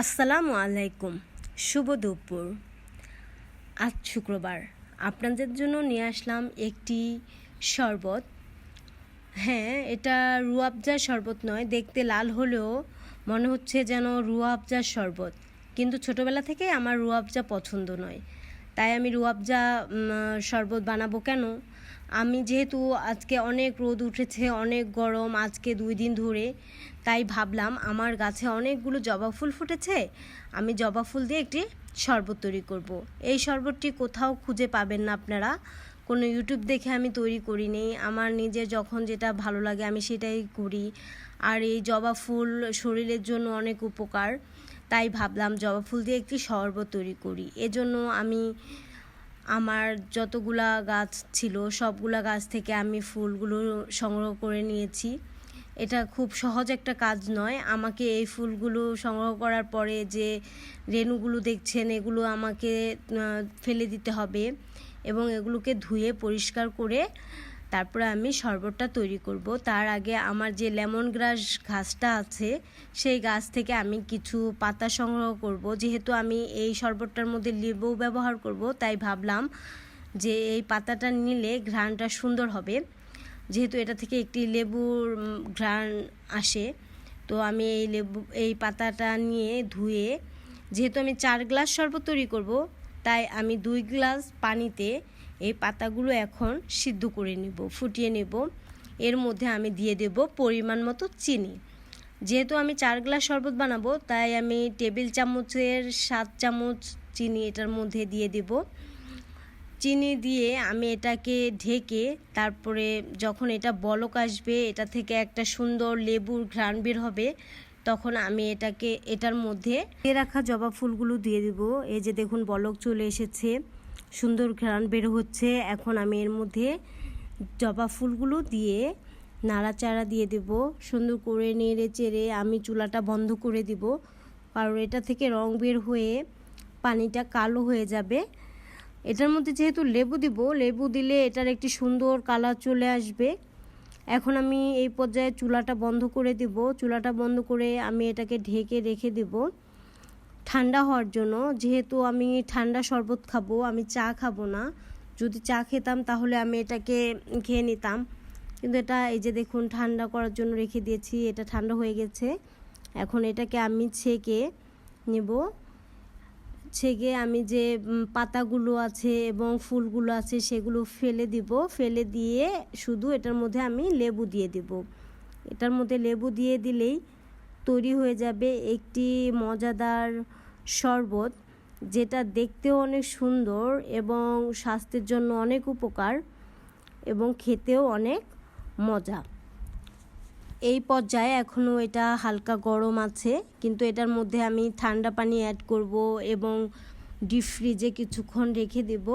আসসালামু আলাইকুম, শুভ দুপুর। আজ শুক্রবার, আপনাদের জন্য নিয়ে আসলাম একটি শরবত। হ্যাঁ, এটা রুয়াবজার শরবত নয়, দেখতে লাল হলেও মনে হচ্ছে যেন রুয়াবজার শরবত, কিন্তু ছোটোবেলা থেকে আমার রুয়াবজা পছন্দ নয়, তাই আমি রুয়াবজা শরবত বানাবো কেন? আমি যেহেতু আজকে অনেক রোদ উঠেছে, অনেক গরম আজকে 2 দিন ধরে, তাই ভাবলাম আমার গাছে অনেকগুলো জবা ফুল ফুটেছে, আমি জবা ফুল দিয়ে একটি শরবত তৈরি করব। এই শরবতটি কোথাও খুঁজে পাবেন না আপনারা, কোনো ইউটিউব দেখে আমি তৈরি করিনি, আমার নিজের যখন যেটা ভালো লাগে আমি সেটাই করি। আর এই জবা ফুল শরীরের জন্য অনেক উপকার, তাই ভাবলাম জবা ফুল দিয়ে একটি শরবত তৈরি করি। এজন্য আমি আমার যতগুলা গাছ ছিল সবগুলা গাছ থেকে আমি ফুলগুলো সংগ্রহ করে নিয়েছি। এটা খুব সহজ একটা কাজ নয়, আমাকে এই ফুলগুলো সংগ্রহ করার পরে যে রেণুগুলো দেখছেন এগুলো আমাকে ফেলে দিতে হবে এবং এগুলোকে ধুয়ে পরিষ্কার করে তারপরে আমি শরবতটা তৈরি করব। তার আগে আমার যে লেমন গ্রাস গাছটা আছে সেই গাছ থেকে আমি কিছু পাতা সংগ্রহ করব। যেহেতু আমি এই শরবতটার মধ্যে লেবু ব্যবহার করব, তাই ভাবলাম যে এই পাতাটা নিলে ঘ্রাণটা সুন্দর হবে, যেহেতু এটা থেকে একটি লেবুর ঘ্রাণ আসে। তো আমি এই পাতাটা নিয়ে ধুয়ে, যেহেতু আমি 4 গ্লাস শরবত তৈরি করব, তাই আমি 2 গ্লাস পানিতে এই পাতাগুলো এখন সিদ্ধ করে নেব, ফুটিয়ে নেব। এর মধ্যে আমি দিয়ে দেব পরিমাণ মতো চিনি। যেহেতু আমি 4 গ্লাস শরবত বানাবো, তাই আমি টেবিল চামচের 7 চামচ চিনি এটার মধ্যে দিয়ে দেব। চিনি দিয়ে আমি এটাকে ঢেকে তারপরে যখন এটা বলক আসবে, এটা থেকে একটা সুন্দর লেবুর ঘ্রাণ বের হবে, তখন আমি এটার মধ্যে রাখা জবা ফুলগুলো দিয়ে দেব। এই যে দেখুন বলক চলে এসেছে, সুন্দর ঘ্রাণ বের হচ্ছে। এখন আমি এর মধ্যে জবা ফুলগুলো দিয়ে নাড়াচাড়া দিয়ে দেব, সুন্দর করে নেড়ে চেড়ে আমি চুলাটা বন্ধ করে দিব, কারণ এটা থেকে রং বের হয়ে পানিটা কালো হয়ে যাবে। এটার মধ্যে যেহেতু লেবু দিব, লেবু দিলে এটার একটি সুন্দর কালার চলে আসবে। এখন আমি এই পর্যায়ে চুলাটা বন্ধ করে দিব। চুলাটা বন্ধ করে আমি এটাকে ঢেকে রেখে দেব ঠান্ডা হওয়ার জন্য। যেহেতু আমি ঠান্ডা শরবত খাবো, আমি চা খাবো না। যদি চা খেতাম তাহলে আমি এটাকে খেয়ে নিতাম, কিন্তু এটা এই যে দেখুন ঠান্ডা করার জন্য রেখে দিয়েছি, এটা ঠান্ডা হয়ে গেছে। এখন এটাকে আমি ছেঁকে নেব। ছেঁকে আমি যে পাতাগুলো আছে এবং ফুলগুলো আছে সেগুলো ফেলে দিব, ফেলে দিয়ে শুধু এটার মধ্যে আমি লেবু দিয়ে দেব। এটার মধ্যে লেবু দিয়ে দিলেই তৈরি হয়ে যাবে একটি মজাদার শরবত, যেটা দেখতেও অনেক সুন্দর এবং স্বাস্থ্যের জন্য অনেক উপকার এবং খেতেও অনেক মজা। এই পর্যায়ে এখনও এটা হালকা গরম আছে, কিন্তু এটার মধ্যে আমি ঠান্ডা পানি অ্যাড করব এবং ডিপ ফ্রিজে কিছুক্ষণ রেখে দেব।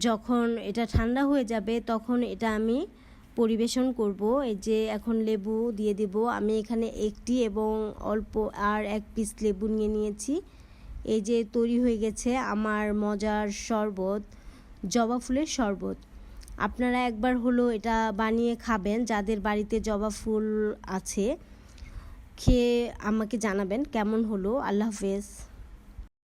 যখন এটা ঠান্ডা হয়ে যাবে তখন এটা আমি পরিবেশন করব। এই যে এখন লেবু দিয়ে দেব, আমি এখানে একটি এবং অল্প আর 1 পিস লেবু নিয়েছি। এই যে তৈরি হয়ে গেছে আমার মজার শরবত, জবা ফুলের শরবত। আপনারা একবার হলো এটা বানিয়ে খাবেন, যাদের বাড়িতে জবা ফুল আছে। খেয়ে আমাকে জানাবেন কেমন হলো। আল্লাহ হাফেজ।